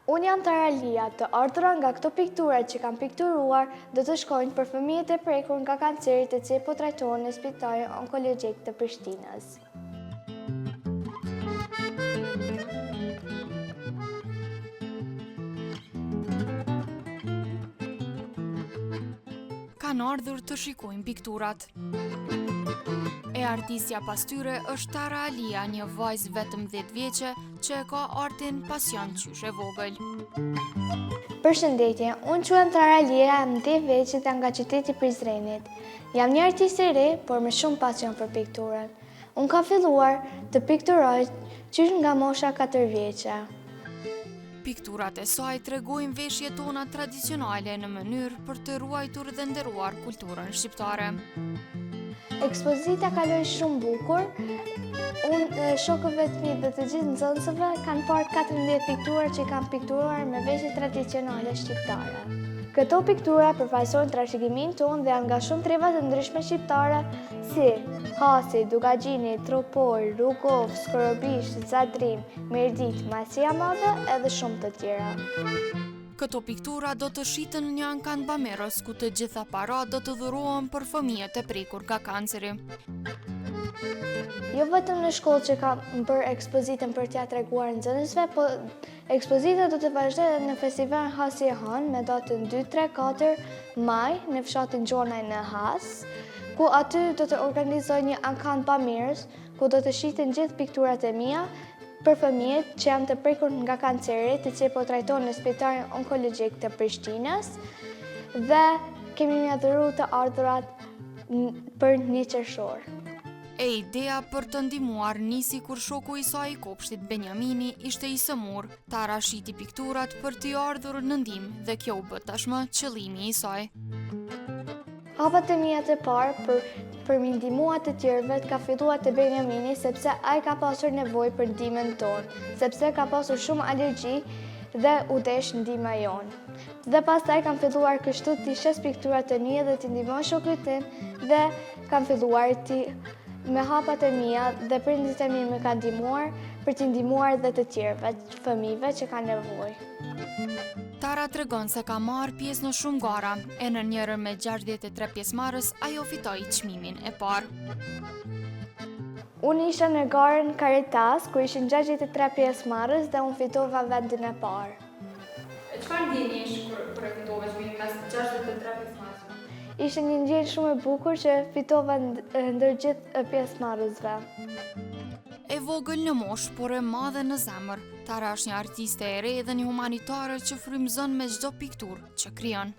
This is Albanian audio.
Unë jam Taralia, të ardhura nga këto piktura që kam pikturuar do të shkojnë për fëmijët e prekur nga kanceri të cilët po trajtohen në Spitalin Onkologjik të Prishtinës. Kanë ardhur të shikojnë pikturat. E artistja pas tyre është Taralia, një vajzë vetëm 10 vjeçe që e ka artin pasion qyshe vogël. Përshëndetje, unë quhem Taralia, jam 10 vjeçë nga qyteti Prizrenit. Jam një artist e re, por me shumë pasion për pikturën. Unë kam filluar të pikturoj qysh nga mosha 4 vjeçe. Pikturat e saj tregojnë veshjet tona tradicionale në mënyrë për të ruajtur dhe nderuar kulturën shqiptare. Ekspozita kaloi shumë bukur. Unë, shokëve të mi dhe të gjithë nxënësve kanë parë 14 piktura që kanë pikturuar me veshje tradicionale shqiptare. Këto piktura përfaqësojnë trashëgiminë tonë dhe janë nga shumë treva të ndryshme shqiptare si Hasi, Dugagjini, Tropoj, Rugov, Skorobish, Zadrim, Mirdit, Masia Madhe edhe shumë të tjera. Këto piktura do të shiten një ankan Bameros, ku të gjitha parat do të dhurohen për fëmijët e prekur nga kanceri. Jo vetëm në shkollë që kam bërë ekspozitën për t'ia treguar nxënësve, po ekspozita do të vazhdojë në festivalin Hasi e Han me datën 2, 3, 4 maj në fshatin Gjonaj në Has, ku aty do të organizoj një ankan Bameros, ku do të shiten gjithë pikturat e mia për fëmijët që janë të prekur nga kanceri, të cilët po trajtohen në Spitalin Onkologjik të Prishtinës, dhe kemi mjaftuar të ardhurat për 1 qershor. E ideja për të ndihmuar nisi kur shoku i saj i kopshtit Benjamini ishte i sëmur. Tara shiti pikturat për t'i ardhur në ndihmë dhe kjo u bë tashmë qëllimi i saj. Hapat e mia të parë për mi ndihmua të tjerëve ka filluar te Benjamini sepse ai ka pasur nevojë për ndihmën tonë, sepse ka pasur shumë alergji dhe u desh ndihma jonë. Dhe pastaj kam filluar kështu t'i shes pikturat e mia dhe t'i ndihmoj shokët tim dhe kam filluar me hapat e mia dhe prindërit e mi më kanë ndihmuar për t'i ndihmuar dhe të tjerëve, fëmijëve që kanë nevojë. Tara tregon se ka marrë pjesë në shumë gara, e në njërën me 63 pjesëmarrës ajo fitoi çmimin e parë. Unë isha në garën Karitas, ku ishin 63 pjesëmarrës dhe unë fitova vendin e parë. Çfarë ndjenish kur e fitove çmimin mes 63 pjesëmarrësve? Ishte një ndjenjë shumë e bukur që fitova ndër gjithë pjesëmarrësve. E vogël në moshë, por e madhe në zemër, Tara është një artiste e re dhe një humanitare që frymëzon me çdo pikturë që krijon.